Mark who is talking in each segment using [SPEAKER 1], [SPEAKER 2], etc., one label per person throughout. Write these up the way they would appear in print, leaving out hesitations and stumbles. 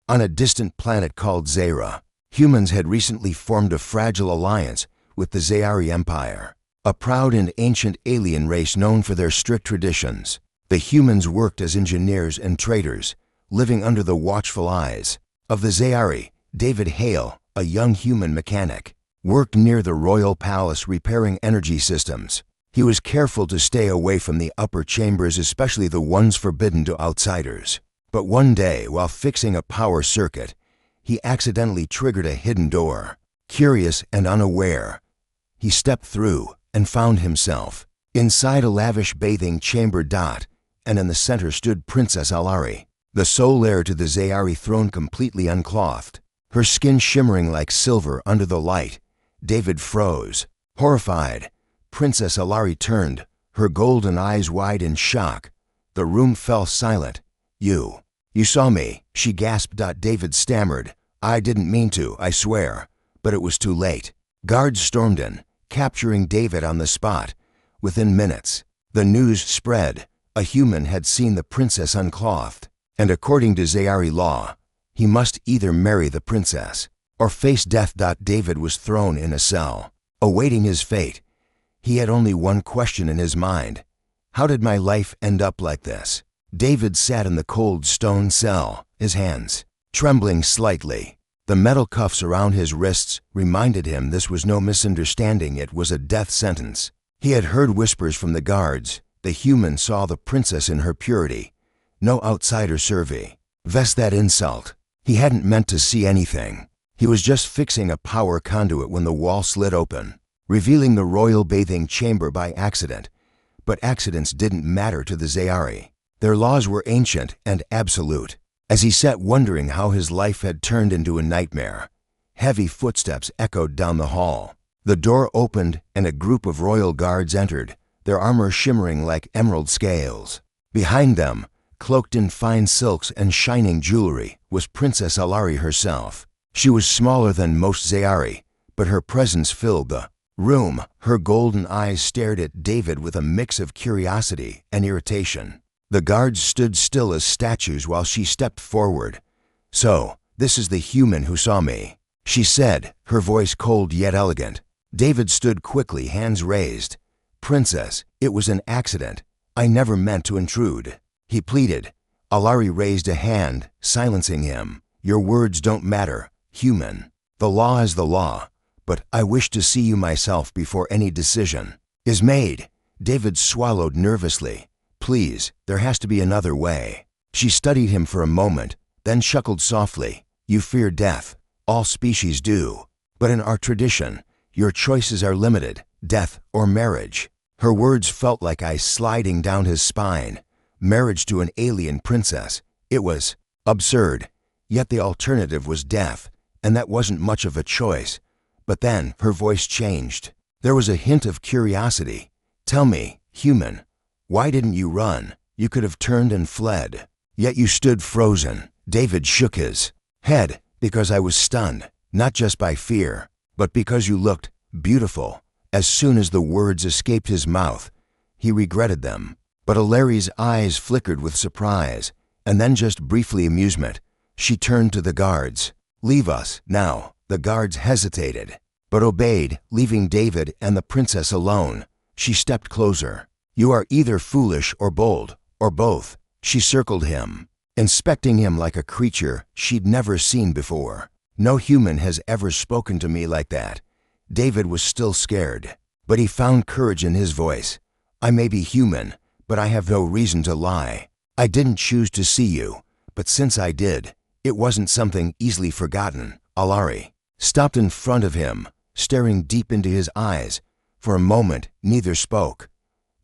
[SPEAKER 1] On a distant planet called Zera, humans had recently formed a fragile alliance with the Zayari Empire, a proud and ancient alien race known for their strict traditions. The humans worked as engineers and traders, living under the watchful eyes of the Zayari. David Hale, a young human mechanic, worked near the royal palace repairing energy systems. He was careful to stay away from the upper chambers, especially the ones forbidden to outsiders. But one day, while fixing a power circuit, he accidentally triggered a hidden door. Curious and unaware, he stepped through and found himself inside a lavish bathing chamber. And in the center stood Princess Alari, the sole heir to the Zayari throne, completely unclothed, her skin shimmering like silver under the light. David froze. Horrified, Princess Alari turned, her golden eyes wide in shock. The room fell silent. You saw me," she gasped. David stammered. "I didn't mean to, I swear." But it was too late. Guards stormed in, capturing David on the spot. Within minutes, the news spread. A human had seen the princess unclothed, and according to Zayari law, he must either marry the princess or face death. David was thrown in a cell, awaiting his fate. He had only one question in his mind: how did my life end up like this? David sat in the cold stone cell, his hands trembling slightly. The metal cuffs around his wrists reminded him this was no misunderstanding, it was a death sentence. He had heard whispers from the guards. The human saw the princess in her purity. No outsider survey. Vest that insult. He hadn't meant to see anything. He was just fixing a power conduit when the wall slid open, revealing the royal bathing chamber by accident. But accidents didn't matter to the Zayari. Their laws were ancient and absolute. As he sat wondering how his life had turned into a nightmare, heavy footsteps echoed down the hall. The door opened and a group of royal guards entered, their armor shimmering like emerald scales. Behind them, cloaked in fine silks and shining jewelry, was Princess Alari herself. She was smaller than most Zayari, but her presence filled the room. Her golden eyes stared at David with a mix of curiosity and irritation. The guards stood still as statues while she stepped forward. "So, this is the human who saw me," she said, her voice cold yet elegant. David stood quickly, hands raised. "Princess, it was an accident. I never meant to intrude," he pleaded. Alari raised a hand, silencing him. "Your words don't matter, human. The law is the law, but I wish to see you myself before any decision is made." David swallowed nervously. "Please, there has to be another way." She studied him for a moment, then chuckled softly. "You fear death. All species do. But in our tradition, your choices are limited: death or marriage." Her words felt like ice sliding down his spine. Marriage to an alien princess. It was absurd. Yet the alternative was death, and that wasn't much of a choice. But then her voice changed. There was a hint of curiosity. "Tell me, human, why didn't you run? You could have turned and fled. Yet you stood frozen." David shook his head. "Because I was stunned, not just by fear, but because you looked beautiful." As soon as the words escaped his mouth, he regretted them. But Alari's eyes flickered with surprise, and then just briefly amusement. She turned to the guards. "Leave us now." The guards hesitated, but obeyed, leaving David and the princess alone. She stepped closer. "You are either foolish or bold, or both." She circled him, inspecting him like a creature she'd never seen before. "No human has ever spoken to me like that." David was still scared, but he found courage in his voice. "I may be human, but I have no reason to lie. I didn't choose to see you, but since I did, it wasn't something easily forgotten." Alari stopped in front of him, staring deep into his eyes. For a moment, neither spoke.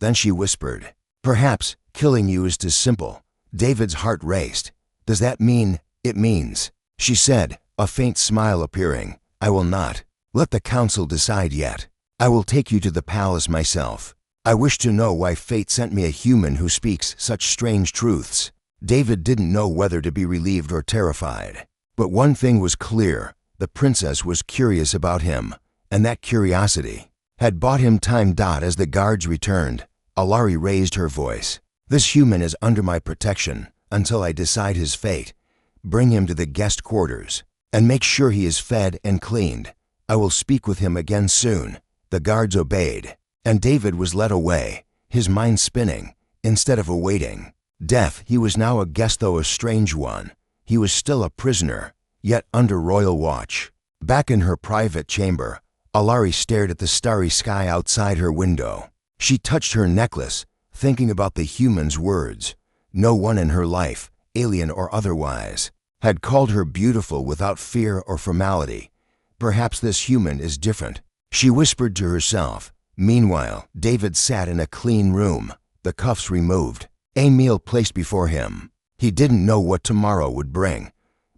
[SPEAKER 1] Then she whispered, "Perhaps killing you is too simple." David's heart raced. "Does that mean?" "It means," she said, a faint smile appearing, "I will not let the council decide yet. I will take you to the palace myself. I wish to know why fate sent me a human who speaks such strange truths." David didn't know whether to be relieved or terrified. But one thing was clear: the princess was curious about him, and that curiosity had bought him time. As the guards returned, Alari raised her voice. "This human is under my protection until I decide his fate. Bring him to the guest quarters, and make sure he is fed and cleaned. I will speak with him again soon." The guards obeyed, and David was led away, his mind spinning. Instead of awaiting death, he was now a guest, though a strange one. He was still a prisoner, yet under royal watch. Back in her private chamber, Alari stared at the starry sky outside her window. She touched her necklace, thinking about the human's words. No one in her life, alien or otherwise, had called her beautiful without fear or formality. Perhaps this human is different, she whispered to herself. Meanwhile, David sat in a clean room, the cuffs removed, a meal placed before him. He didn't know what tomorrow would bring,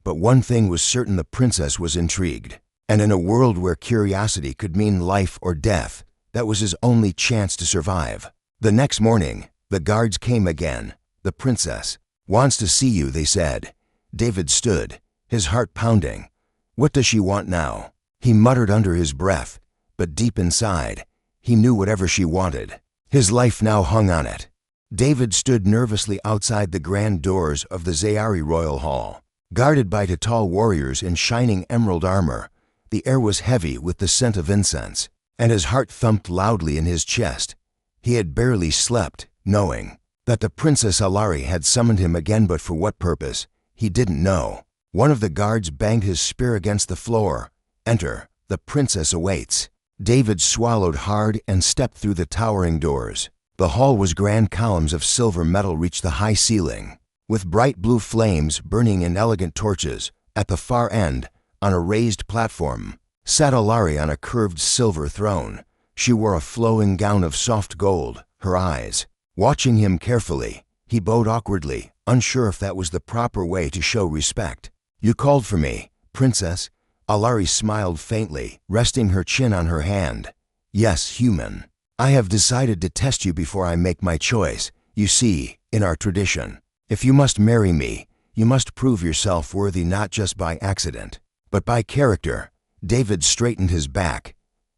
[SPEAKER 1] but one thing was certain: the princess was intrigued. And in a world where curiosity could mean life or death, that was his only chance to survive. The next morning, the guards came again. "The princess wants to see you," they said. David stood, his heart pounding. What does she want now? He muttered under his breath, but deep inside, he knew whatever she wanted, his life now hung on it. David stood nervously outside the grand doors of the Zayari royal hall, guarded by two tall warriors in shining emerald armor. The air was heavy with the scent of incense, and his heart thumped loudly in his chest. He had barely slept, knowing that the Princess Alari had summoned him again, but for what purpose, he didn't know. One of the guards banged his spear against the floor. "Enter, the princess awaits." David swallowed hard and stepped through the towering doors. The hall was grand. Columns of silver metal reached the high ceiling, with bright blue flames burning in elegant torches. At the far end, on a raised platform, sat Alari on a curved silver throne. She wore a flowing gown of soft gold, her eyes watching him carefully. He bowed awkwardly, unsure if that was the proper way to show respect. "You called for me, princess?" Alari smiled faintly, resting her chin on her hand. "Yes, human. I have decided to test you before I make my choice. You see, in our tradition, if you must marry me, you must prove yourself worthy not just by accident, but by character." David straightened his back.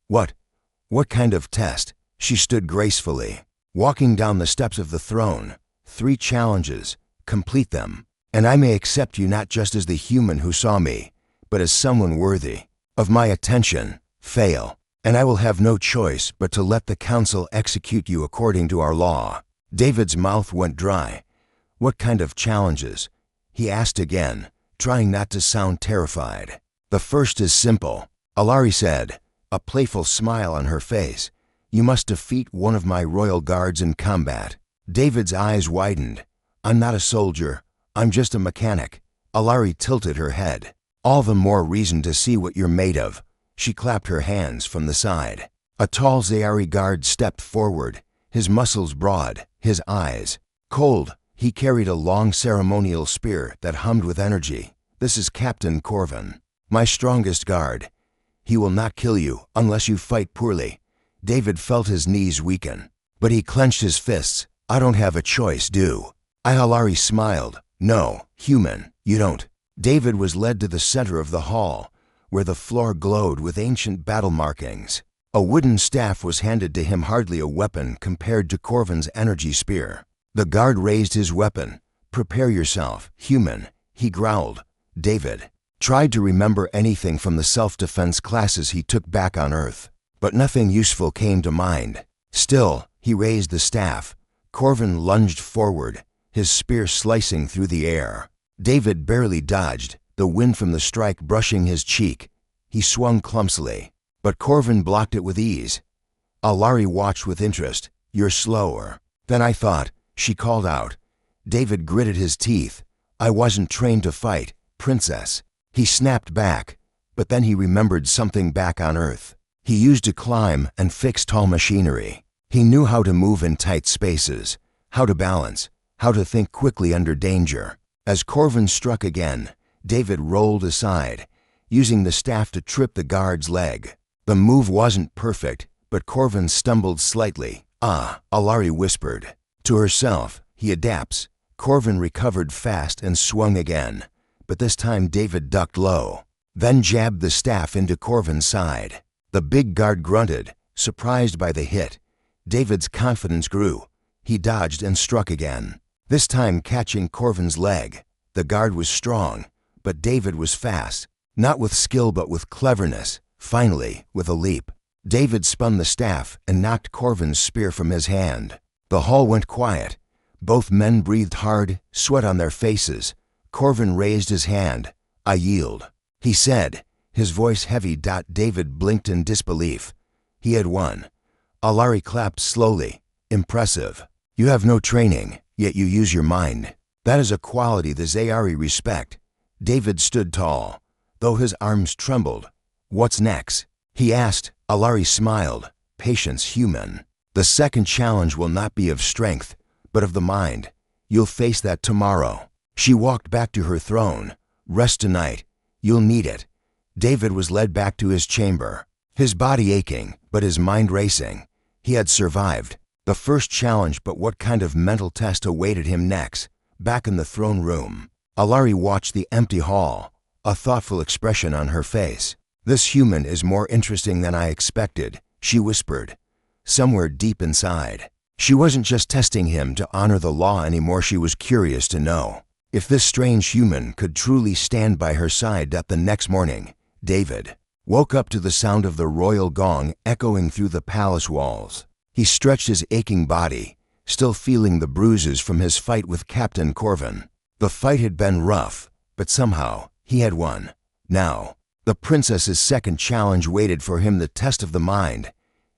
[SPEAKER 1] What kind of test?" She stood gracefully, walking down the steps of the throne. "3 challenges. Complete them, and I may accept you not just as the human who saw me, but as someone worthy of my attention. Fail, and I will have no choice but to let the council execute you according to our law." David's mouth went dry. "What kind of challenges?" he asked again, trying not to sound terrified. "The first is simple," Alari said, a playful smile on her face. "You must defeat one of my royal guards in combat." David's eyes widened. "I'm not a soldier. I'm just a mechanic." Alari tilted her head. "All the more reason to see what you're made of." She clapped her hands from the side. A tall Zayari guard stepped forward, his muscles broad, his eyes cold. He carried a long ceremonial spear that hummed with energy. "This is Captain Corvin, my strongest guard. He will not kill you unless you fight poorly." David felt his knees weaken, but he clenched his fists. "I don't have a choice, do I?" Alari smiled. "No, human, you don't." David was led to the center of the hall, where the floor glowed with ancient battle markings. A wooden staff was handed to him, hardly a weapon compared to Corvin's energy spear. The guard raised his weapon. "Prepare yourself, human," he growled. David tried to remember anything from the self-defense classes he took back on Earth, but nothing useful came to mind. Still, he raised the staff. Corvin lunged forward, his spear slicing through the air. David barely dodged, the wind from the strike brushing his cheek. He swung clumsily, but Corvin blocked it with ease. Alari watched with interest. "You're slower than I thought," she called out. David gritted his teeth. "I wasn't trained to fight, princess." He snapped back, but then he remembered something back on Earth. He used to climb and fix tall machinery. He knew how to move in tight spaces, how to balance, how to think quickly under danger. As Corvin struck again, David rolled aside, using the staff to trip the guard's leg. The move wasn't perfect, but Corvin stumbled slightly. "Ah," Alari whispered. To herself, "He adapts." Corvin recovered fast and swung again, but this time David ducked low, then jabbed the staff into Corvin's side. The big guard grunted, surprised by the hit. David's confidence grew. He dodged and struck again, this time catching Corvin's leg. The guard was strong, But David was fast, not with skill but with cleverness. Finally, with a leap, David spun the staff and knocked Corvin's spear from his hand. The hall went quiet. Both men breathed hard, sweat on their faces. Corvin raised his hand. "I yield," he said, his voice heavy. David blinked in disbelief. He had won. Alari clapped slowly. "Impressive. You have no training, yet you use your mind. That is a quality the Zayari respect." David stood tall, though his arms trembled. "What's next?" he asked. Alari smiled. "Patience, human. The second challenge will not be of strength, but of the mind. You'll face that tomorrow." She walked back to her throne. "Rest tonight. You'll need it." David was led back to his chamber, his body aching, but his mind racing. He had survived the first challenge, but what kind of mental test awaited him next? Back in the throne room, Alari watched the empty hall, a thoughtful expression on her face. "This human is more interesting than I expected," she whispered. Somewhere deep inside, she wasn't just testing him to honor the law anymore. She was curious to know if this strange human could truly stand by her side. The next morning, David woke up to the sound of the royal gong echoing through the palace walls. He stretched his aching body, still feeling the bruises from his fight with Captain Corvin. The fight had been rough, but somehow he had won. Now, the princess's second challenge waited for him, the test of the mind.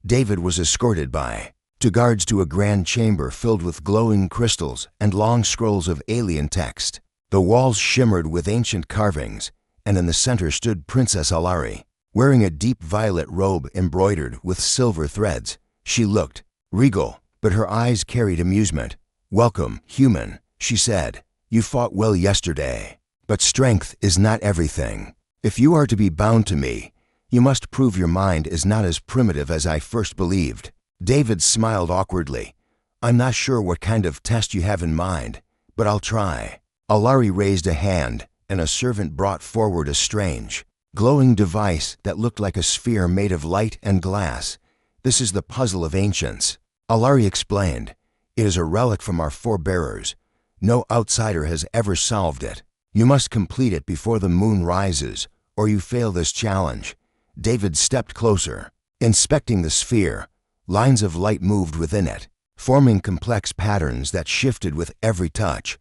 [SPEAKER 1] David was escorted by two guards to a grand chamber filled with glowing crystals and long scrolls of alien text. The walls shimmered with ancient carvings, and in the center stood Princess Alari, wearing a deep violet robe embroidered with silver threads. She looked regal, but her eyes carried amusement. "Welcome, human," she said. "You fought well yesterday, but strength is not everything. If you are to be bound to me, you must prove your mind is not as primitive as I first believed." David smiled awkwardly. "I'm not sure what kind of test you have in mind, but I'll try." Alari raised a hand, and a servant brought forward a strange, glowing device that looked like a sphere made of light and glass. "This is the puzzle of ancients," Alari explained. "It is a relic from our forebearers. No outsider has ever solved it. You must complete it before the moon rises, or you fail this challenge." David stepped closer, inspecting the sphere. Lines of light moved within it, forming complex patterns that shifted with every touch.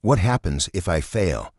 [SPEAKER 1] "What happens if I fail?"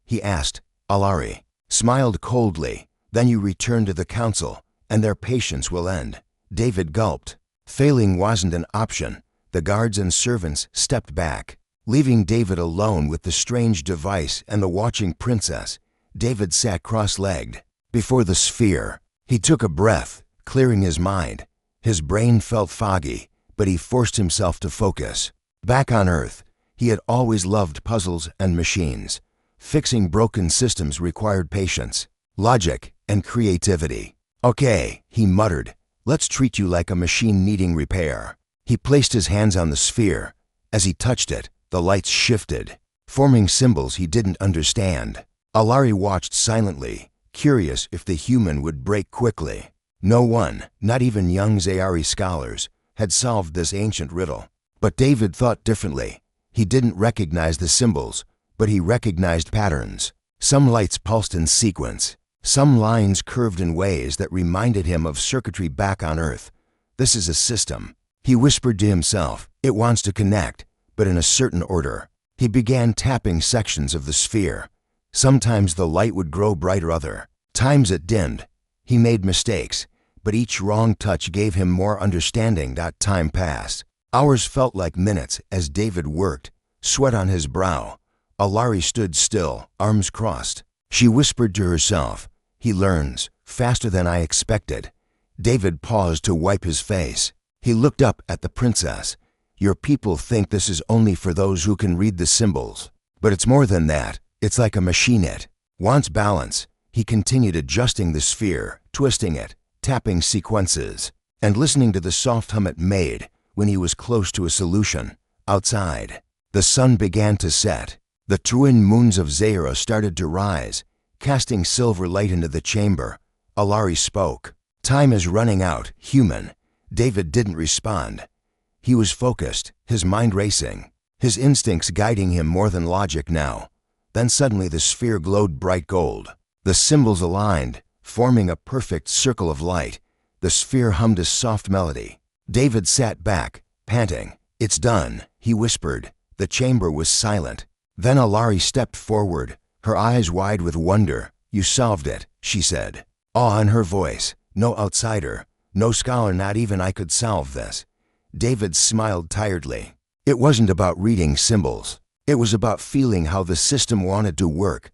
[SPEAKER 1] he asked. Alari smiled coldly. "Then you return to the council, and their patience will end." David gulped. Failing wasn't an option. The guards and servants stepped back, leaving David alone with the strange device and the watching princess. David sat cross-legged before the sphere. He took a breath, clearing his mind. His brain felt foggy, but he forced himself to focus. Back on Earth, he had always loved puzzles and machines. Fixing broken systems required patience, logic, and creativity. "Okay," he muttered. "Let's treat you like a machine needing repair." He placed his hands on the sphere. As he touched it, the lights shifted, forming symbols he didn't understand. Alari watched silently, curious if the human would break quickly. No one, not even young Zayari scholars, had solved this ancient riddle. But David thought differently. He didn't recognize the symbols, but he recognized patterns. Some lights pulsed in sequence. Some lines curved in ways that reminded him of circuitry back on Earth. "This is a system," he whispered to himself. "It wants to connect, but in a certain order." He began tapping sections of the sphere. Sometimes the light would grow brighter, other times it dimmed. He made mistakes, but each wrong touch gave him more understanding. Time passed. Hours felt like minutes as David worked, sweat on his brow. Alari stood still, arms crossed. She whispered to herself, "He learns faster than I expected." David paused to wipe his face. He looked up at the princess. "Your people think this is only for those who can read the symbols, but it's more than that. It's like a machine. It wants balance." He continued adjusting the sphere, twisting it, tapping sequences, and listening to the soft hum it made when he was close to a solution. Outside, the sun began to set. The twin moons of Zaira started to rise, casting silver light into the chamber. Alari spoke. "Time is running out, human." David didn't respond. He was focused, his mind racing, his instincts guiding him more than logic now. Then suddenly the sphere glowed bright gold. The symbols aligned, forming a perfect circle of light. The sphere hummed a soft melody. David sat back, panting. "It's done," he whispered. The chamber was silent. Then Alari stepped forward, her eyes wide with wonder. "You solved it," she said. Awe in her voice. "No outsider, no scholar, not even I could solve this." David smiled tiredly. It wasn't about reading symbols. It was about feeling how the system wanted to work.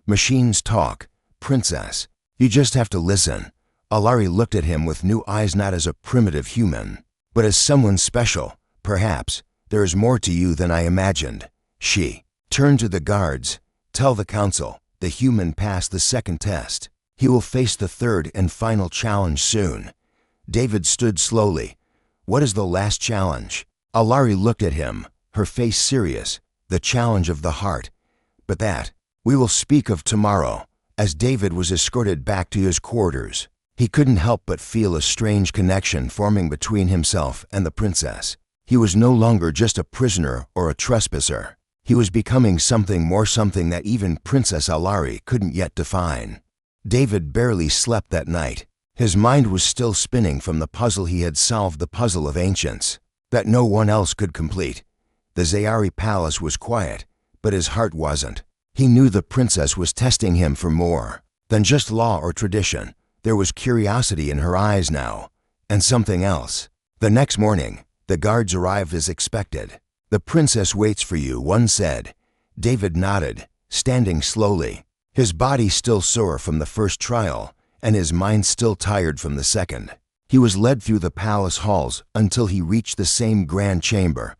[SPEAKER 1] Machines talk. Princess, you just have to listen. Alari looked at him with new eyes, not as a primitive human, but as someone special. "Perhaps there is more to you than I imagined." She turned to the guards. "Tell the council, the human passed the second test. He will face the third and final challenge soon." David stood slowly. "What is the last challenge?" Alari looked at him, her face serious. "The challenge of the heart. But that we will speak of tomorrow." As David was escorted back to his quarters, he couldn't help but feel a strange connection forming between himself and the princess. He was no longer just a prisoner or a trespasser. He was becoming something more, something that even Princess Alari couldn't yet define. David barely slept that night. His mind was still spinning from the puzzle he had solved, the puzzle of ancients, that no one else could complete. The Zayari palace was quiet, but his heart wasn't. He knew the princess was testing him for more than just law or tradition. There was curiosity in her eyes now, and something else. The next morning, the guards arrived as expected. "The princess waits for you," one said. David nodded, standing slowly, his body still sore from the first trial, and his mind still tired from the second. He was led through the palace halls until he reached the same grand chamber.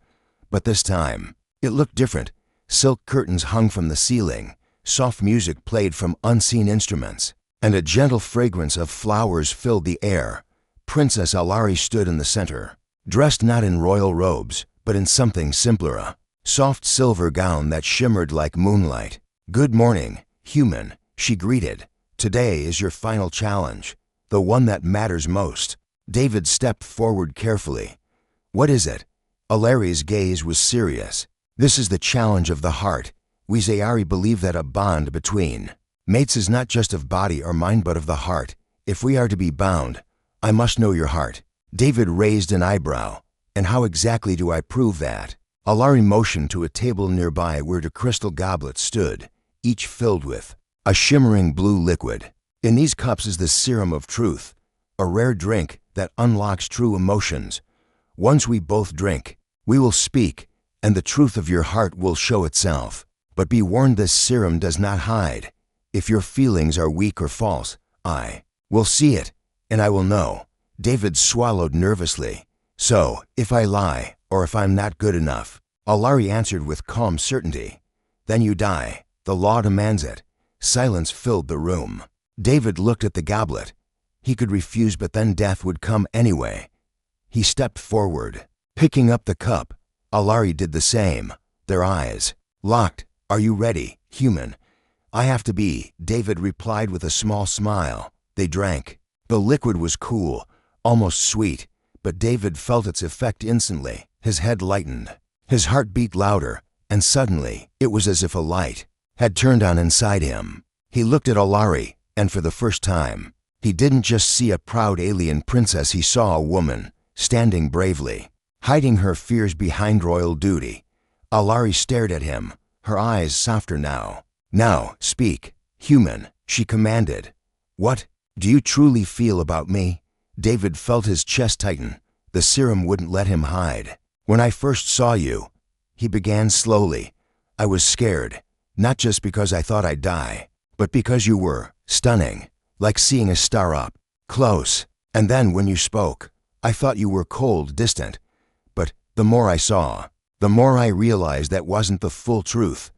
[SPEAKER 1] But this time, it looked different. Silk curtains hung from the ceiling, soft music played from unseen instruments, and a gentle fragrance of flowers filled the air. Princess Alari stood in the center, dressed not in royal robes, but in something simpler, a soft silver gown that shimmered like moonlight. "Good morning, human," she greeted. "Today is your final challenge, the one that matters most." David stepped forward carefully. "What is it?" Alari's gaze was serious. "This is the challenge of the heart. We Zayari believe that a bond between mates is not just of body or mind but of the heart. If we are to be bound, I must know your heart." David raised an eyebrow. "And how exactly do I prove that?" Alari motioned to a table nearby where the crystal goblets stood, each filled with a shimmering blue liquid. "In these cups is the serum of truth, a rare drink that unlocks true emotions. Once we both drink, we will speak, and the truth of your heart will show itself. But be warned, this serum does not hide. If your feelings are weak or false, I will see it, and I will know." David swallowed nervously. "So, if I lie, or if I'm not good enough," Alari answered with calm certainty, "then you die. The law demands it." Silence filled the room. David looked at the goblet. He could refuse, but then death would come anyway. He stepped forward, picking up the cup. Alari did the same, their eyes locked. "Are you ready, human?" "I have to be," David replied with a small smile. They drank. The liquid was cool, almost sweet, but David felt its effect instantly. His head lightened, his heart beat louder, and suddenly it was as if a light had turned on inside him. He looked at Alari, and for the first time, he didn't just see a proud alien princess, he saw a woman, standing bravely, hiding her fears behind royal duty. Alari stared at him, her eyes softer now. "Now, speak, human," she commanded. "What do you truly feel about me?" David felt his chest tighten. The serum wouldn't let him hide. "When I first saw you," he began slowly, "I was scared, not just because I thought I'd die, but because you were stunning, like seeing a star up close. And then when you spoke, I thought you were cold, distant. But the more I saw, the more I realized that wasn't the full truth."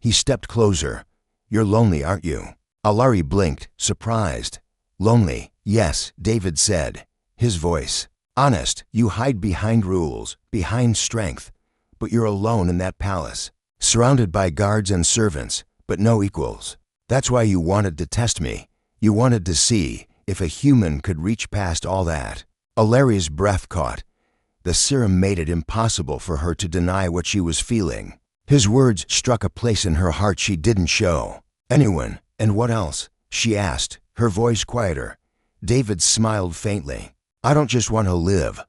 [SPEAKER 1] He stepped closer. "You're lonely, aren't you?" Alari blinked, surprised. "Lonely, yes," David said, his voice honest. "You hide behind rules, behind strength, but you're alone in that palace, surrounded by guards and servants, but no equals. That's why you wanted to test me. You wanted to see if a human could reach past all that." Alari's breath caught. The serum made it impossible for her to deny what she was feeling. His words struck a place in her heart she didn't show. Anyone, and what else? She asked, her voice quieter. David smiled faintly. I don't just want to live.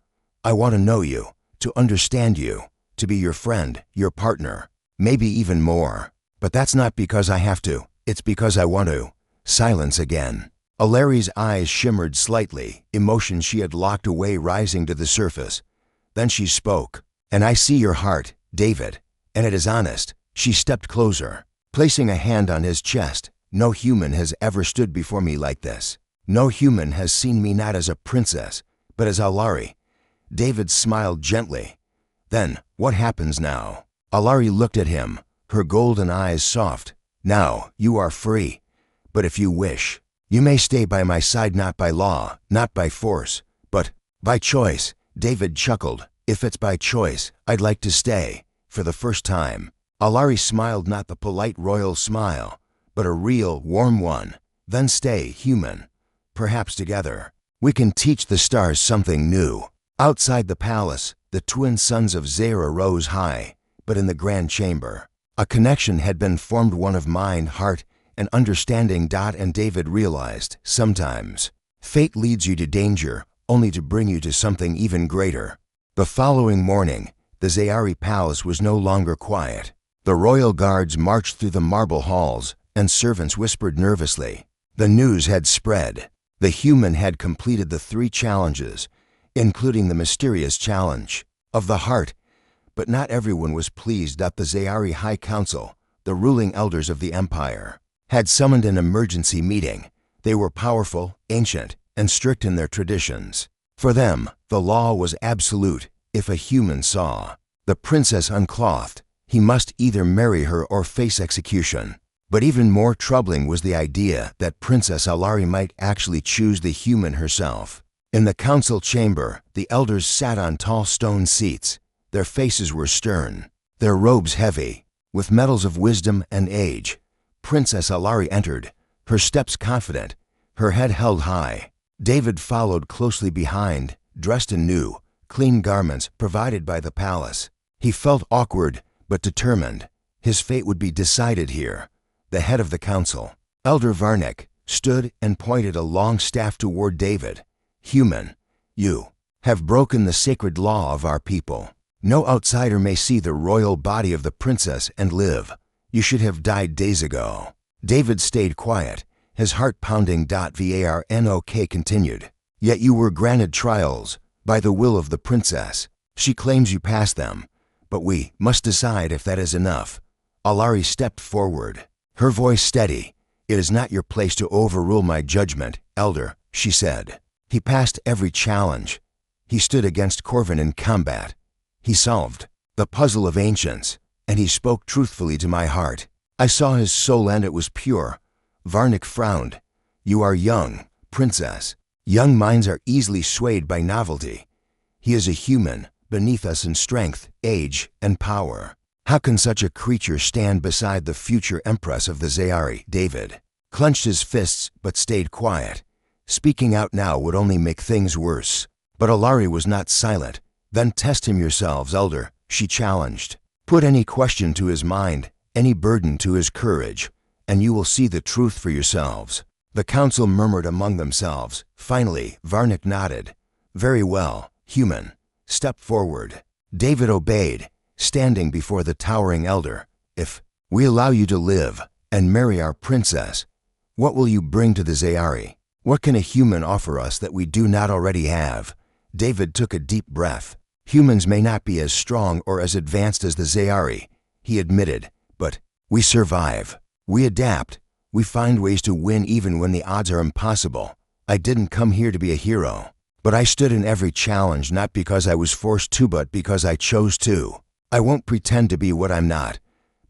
[SPEAKER 1] I want to know you, to understand you, to be your friend, your partner, maybe even more. But that's not because I have to, it's because I want to. Silence again. Alari's eyes shimmered slightly, emotion she had locked away rising to the surface. Then she spoke. And I see your heart, David, and it is honest. She stepped closer, placing a hand on his chest. No human has ever stood before me like this. No human has seen me not as a princess, but as Alari. David smiled gently. Then, what happens now? Alari looked at him, her golden eyes soft. Now, you are free. But if you wish, you may stay by my side, not by law, not by force, but by choice. David chuckled. If it's by choice, I'd like to stay. For the first time, Alari smiled, not the polite royal smile, but a real, warm one. Then stay, human. Perhaps together, we can teach the stars something new. Outside the palace, the twin sons of Zara rose high, but in the grand chamber, a connection had been formed, one of mind, heart, and understanding. And David realized, sometimes, fate leads you to danger, only to bring you to something even greater. The following morning, the Zayari palace was no longer quiet. The royal guards marched through the marble halls, and servants whispered nervously. The news had spread. The human had completed the 3 challenges, including the mysterious challenge of the heart. But not everyone was pleased. The Zayari High Council, the ruling elders of the empire, had summoned an emergency meeting. They were powerful, ancient, and strict in their traditions. For them, the law was absolute. If a human saw the princess unclothed, he must either marry her or face execution. But even more troubling was the idea that Princess Alari might actually choose the human herself. In the council chamber, the elders sat on tall stone seats. Their faces were stern, their robes heavy, with medals of wisdom and age. Princess Alari entered, her steps confident, her head held high. David followed closely behind, dressed in new, clean garments provided by the palace. He felt awkward, but determined. His fate would be decided here. The head of the council, Elder Varnick, stood and pointed a long staff toward David. Human, you have broken the sacred law of our people. No outsider may see the royal body of the princess and live. You should have died days ago. David stayed quiet, his heart pounding. Varnok continued. Yet you were granted trials by the will of the princess. She claims you passed them, but we must decide if that is enough. Alari stepped forward, her voice steady. It is not your place to overrule my judgment, Elder, she said. He passed every challenge. He stood against Corvin in combat. He solved the puzzle of ancients, and he spoke truthfully to my heart. I saw his soul and it was pure. Varnick frowned. You are young, princess. Young minds are easily swayed by novelty. He is a human, beneath us in strength, age, and power. How can such a creature stand beside the future empress of the Zayari? David clenched his fists but stayed quiet. Speaking out now would only make things worse. But Alari was not silent. Then test him yourselves, Elder, she challenged. Put any question to his mind, any burden to his courage, and you will see the truth for yourselves. The council murmured among themselves. Finally, Varnick nodded. Very well, human. Step forward. David obeyed, standing before the towering elder. If we allow you to live and marry our princess, what will you bring to the Zayari? What can a human offer us that we do not already have? David took a deep breath. Humans may not be as strong or as advanced as the Zayari, he admitted, but we survive. We adapt. We find ways to win even when the odds are impossible. I didn't come here to be a hero, but I stood in every challenge not because I was forced to but because I chose to. I won't pretend to be what I'm not,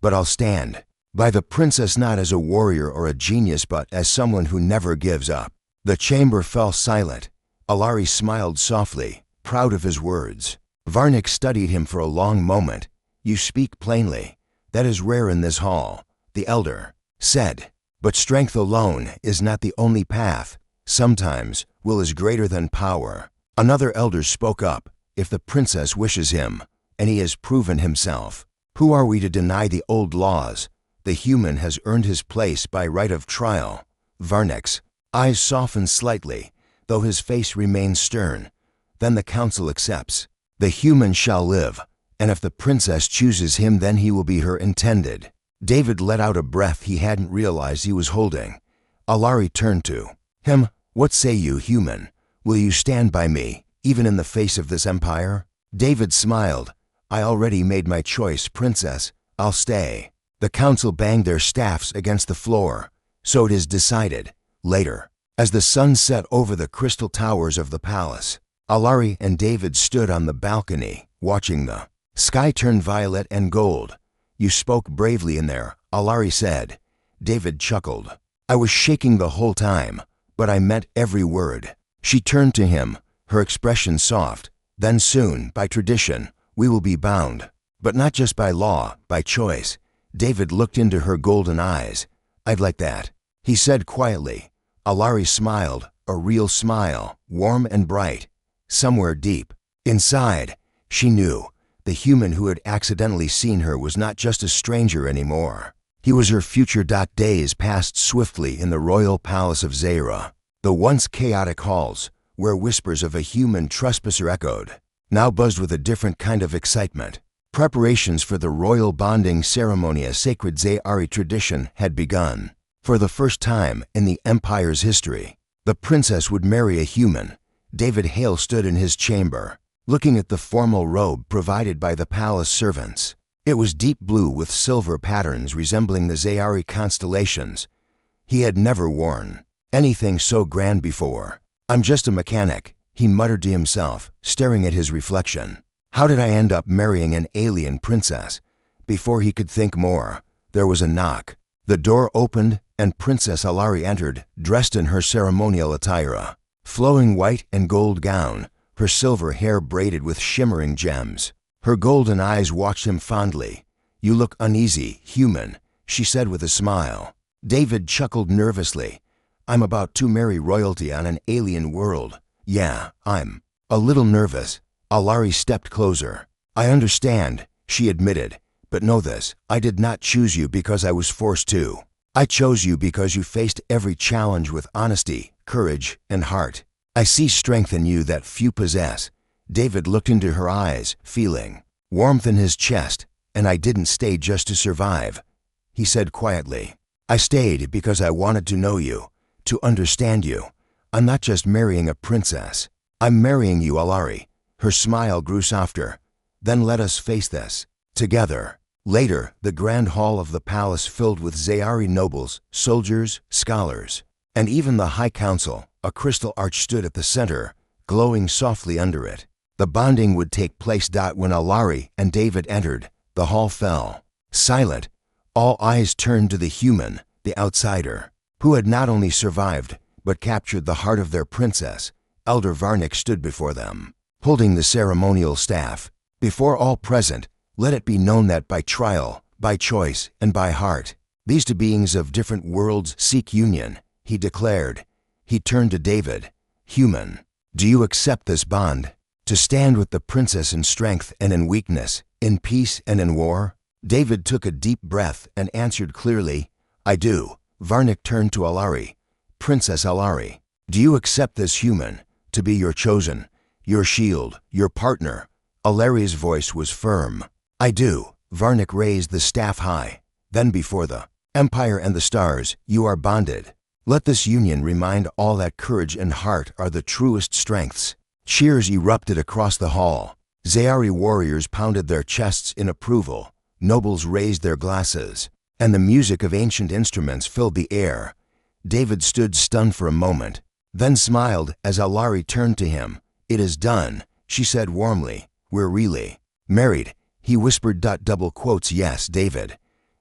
[SPEAKER 1] but I'll stand by the princess not as a warrior or a genius but as someone who never gives up. The chamber fell silent. Alari smiled softly, proud of his words. Varnick studied him for a long moment. You speak plainly. That is rare in this hall, the elder said. But strength alone is not the only path. Sometimes will is greater than power. Another elder spoke up. If the princess wishes him, and he has proven himself, Who are we to deny the old laws? The human has earned his place by right of trial. Varnik's eyes soften slightly, though his face remains stern. Then the council accepts. The human shall live, and if the princess chooses him, then he will be her intended. David let out a breath he hadn't realized he was holding. Alari turned to him. What say you, human? Will you stand by me, even in the face of this empire? David smiled. I already made my choice, princess. I'll stay. The council banged their staffs against the floor. So it is decided. Later, as the sun set over the crystal towers of the palace, Alari and David stood on the balcony, watching the sky turn violet and gold. You spoke bravely in there, Alari said. David chuckled. I was shaking the whole time, but I meant every word. She turned to him, her expression soft. Then soon, by tradition, we will be bound. But not just by law, by choice. David looked into her golden eyes. I'd like that, he said quietly. Alari smiled, a real smile, warm and bright. Somewhere deep inside, she knew the human who had accidentally seen her was not just a stranger anymore. He was her future. Days passed swiftly in the royal palace of Zaira. The once chaotic halls, where whispers of a human trespasser echoed, now buzzed with a different kind of excitement. Preparations for the royal bonding ceremony, a sacred Zayari tradition, had begun. For the first time in the empire's history, the princess would marry a human. David Hale stood in his chamber, looking at the formal robe provided by the palace servants. It was deep blue with silver patterns resembling the Zayari constellations. He had never worn anything so grand before. I'm just a mechanic, he muttered to himself, staring at his reflection. How did I end up marrying an alien princess? Before he could think more, there was a knock. The door opened, and Princess Alari entered, dressed in her ceremonial attire. Flowing white and gold gown, her silver hair braided with shimmering gems. Her golden eyes watched him fondly. You look uneasy, human, she said with a smile. David chuckled nervously. I'm about to marry royalty on an alien world. Yeah, I'm a little nervous. Alari stepped closer. I understand, she admitted, but know this, I did not choose you because I was forced to. I chose you because you faced every challenge with honesty, courage, and heart. I see strength in you that few possess. David looked into her eyes, feeling warmth in his chest. And I didn't stay just to survive, he said quietly. I stayed because I wanted to know you, to understand you. I'm not just marrying a princess. I'm marrying you, Alari. Her smile grew softer. Then let us face this together. Later, the grand hall of the palace filled with Zayari nobles, soldiers, scholars, and even the High Council. A crystal arch stood at the center, glowing softly under it. The bonding would take place. When Alari and David entered, the hall fell silent. All eyes turned to the human, the outsider, who had not only survived, but captured the heart of their princess. Elder Varnik stood before them, holding the ceremonial staff. Before all present, let it be known that by trial, by choice, and by heart, these two beings of different worlds seek union, he declared. He turned to David. Human, do you accept this bond? To stand with the princess in strength and in weakness, in peace and in war? David took a deep breath and answered clearly, I do. Varnik turned to Alari. Princess Alari, do you accept this human to be your chosen, your shield, your partner? Alari's voice was firm. I do. Varnik raised the staff high. Then before the empire and the stars, you are bonded. Let this union remind all that courage and heart are the truest strengths. Cheers erupted across the hall. Zayari warriors pounded their chests in approval. Nobles raised their glasses, and the music of ancient instruments filled the air. David stood stunned for a moment, then smiled as Alari turned to him. It is done, she said warmly. We're really married, he whispered. Double quotes. Yes, David.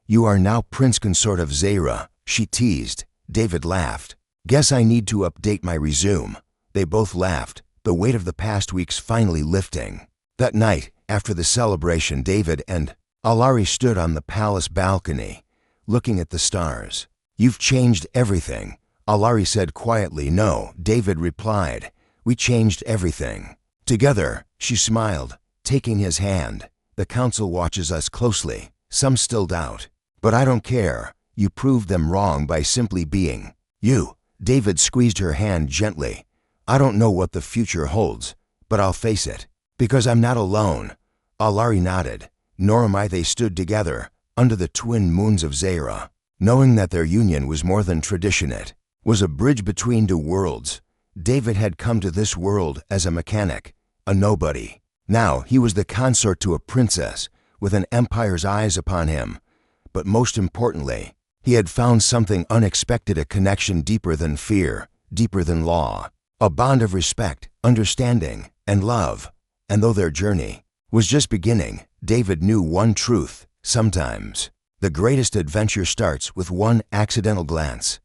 [SPEAKER 1] You are now Prince Consort of Zaira, she teased. David laughed. Guess I need to update my resume. They both laughed, the weight of the past weeks finally lifting. That night, after the celebration, David and Alari stood on the palace balcony, looking at the stars. You've changed everything, Alari said quietly. No, David replied. We changed everything. Together, she smiled, taking his hand. The council watches us closely. Some still doubt. But I don't care. You proved them wrong by simply being you. David squeezed her hand gently. I don't know what the future holds, but I'll face it. Because I'm not alone. Alari nodded. Nor am I. They stood together, under the twin moons of Zaira, knowing that their union was more than tradition. It was a bridge between two worlds. David had come to this world as a mechanic, a nobody. Now he was the consort to a princess, with an empire's eyes upon him. But most importantly, he had found something unexpected, a connection deeper than fear, deeper than law, a bond of respect, understanding, and love. And though their journey was just beginning, David knew one truth. Sometimes, the greatest adventure starts with one accidental glance.